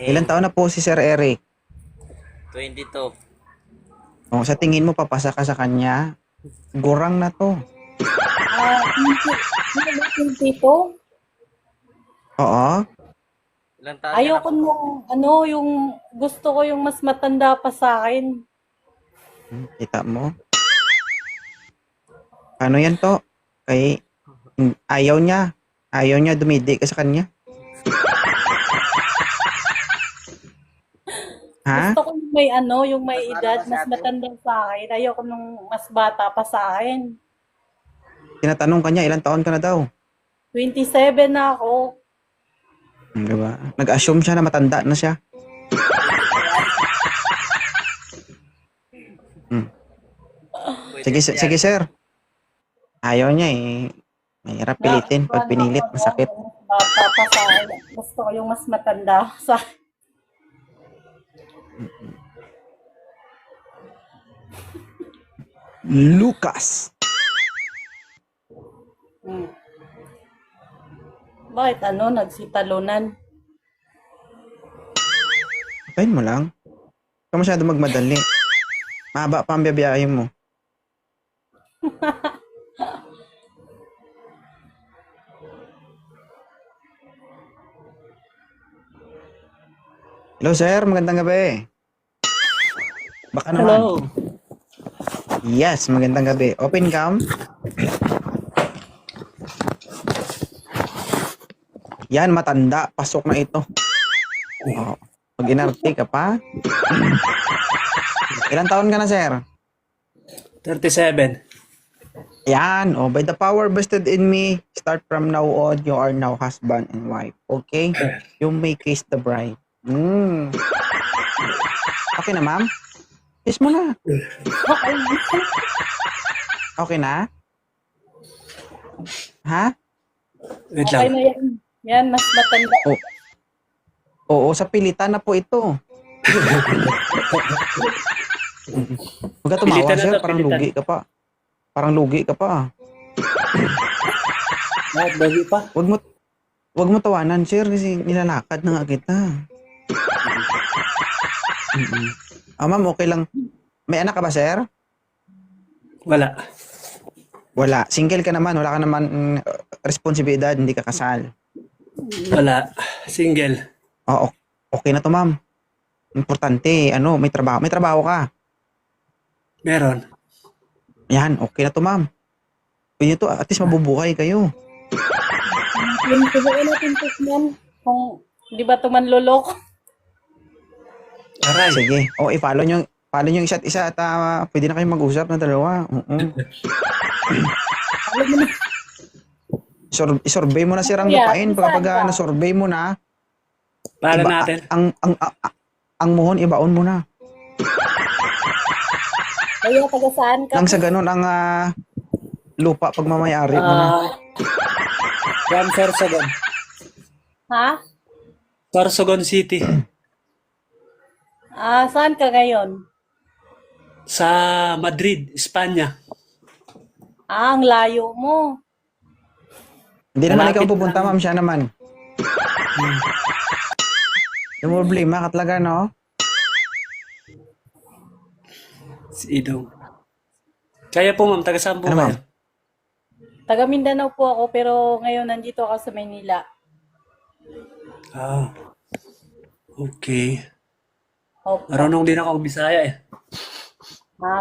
Ilang taon na po si Sir Eric? 22. O, sa tingin mo, papasa ka sa kanya? Gurang na to. Hindi ko. Oo. Ilang taon ka na Ayoko po? nung, yung gusto ko yung mas matanda pa sa akin. Kita mo? Ano yan to? Kay, ayaw niya. Ayaw niya dumidi ka sa kanya. Ha? Gusto ko yung yung may edad, mas matanda sa akin. Ayoko nung mas bata pa sa akin. Tinatanong kanya, ilang taon ka na daw? 27 na ako. Diba? Nag-assume siya na matanda na siya. Sige, sir. Ayaw niya eh. Mahirap pilitin. Pag pinilit, masakit. Bata pa sa akin. Gusto ko yung mas matanda sa akin. Lucas. Bakit nagsitalunan? Kain mo lang. Huwag ka masyado magmadali. Mahaba pa ang biyabiyahe mo. Hello sir, magandang gabi. Baka naman. Hello. Yes, magandang gabi. Open cam. Yan, matanda. Pasok na ito. Oh, pag inarte ka pa. Ilang taon ka na, sir? 37. Yan. Oh, by the power vested in me, start from now on, you are now husband and wife. Okay? You may kiss the bride. Okay na, ma'am? Kiss mo na. Okay na? Ha? Wait Okay lang. na yan. Yan, mas matanda. Oo, sa pilitan na po ito. Huwag ka tumawa, Pilitan na sir. to, Parang pilitan. lugi ka pa. Parang lugi ka pa. Bakit bago pa? Huwag mo tawanan, sir, kasi nilalakad na nga kita. Ma'am, okay lang. May anak ka ba, sir? Wala. Wala. Single ka naman. Wala ka naman responsibilidad. Hindi ka kasal. Wala. Single. Oo, okay na to, ma'am. Importante, may trabaho. May trabaho ka. Meron. Yan, okay na to, ma'am. Pwede to, at least mabubuhay kayo. Yung tubuin natin tignan kung di ba tumanloloko. Aray. Sige. I-follow nyo yung isa't isa at pwede na kayong mag-usap na dalawa. Isurvey mo na si Rang Lupain. Kapag na-survey mo na, Para natin. ang muhon, ibaon mo na. Kaya taga saan ka? Nang sa ganun, ang lupa pagmamayari mo na. From Sorsogon. Ha? Sorsogon City. Saan ka ngayon? Sa Madrid, Espanya. Ang layo mo. Hindi naman Malapit ikaw pupunta, lang. ma'am. Siya naman. Yung problema ka talaga, no? Si Idong. Kaya po ma'am, taga saan po Ano, ma'am? kayo? Taga Mindanao po ako pero ngayon nandito ako sa Maynila. Okay. Opo. Marunong din ako Bisaya eh.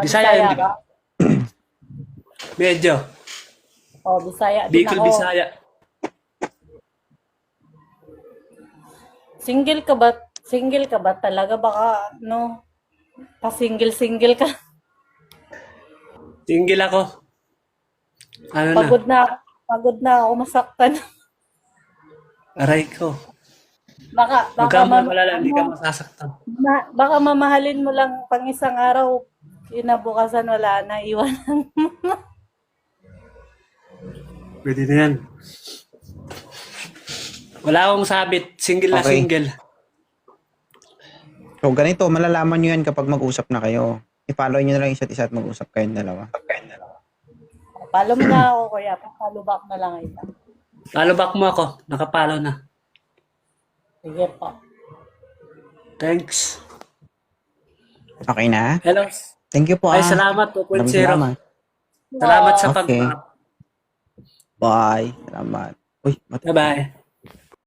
Bisaya yun, di ka? ba? Medyo. Bisaya din Bicol, ako. Bisaya. Single ka ba? Single ka ba talaga? Baka, pa-single ka. Single ako. Ano na? Pagod na ako masaktan. Aray ko. Baka Huwag kang malala, hindi ka masasaktan. baka mamahalin mo lang pang isang araw, inabukasan wala na, iwanan. Pwede na yan. Wala akong sabit. Single na Okay. single. So, ganito, malalaman nyo yan kapag mag-usap na kayo. I-follow nyo na lang isa't isa at mag-usap kayong dalawa. Follow mo na ako, kuya. Follow back na lang ito. Follow back mo ako. Nakapalo na. Sige po. Thanks. Okay na? Hello. Thank you po Ay, ah. salamat po, Maraming Zero. salamat. Salamat sa Okay. pag- Bye. Salamat. Uy, Bye-bye.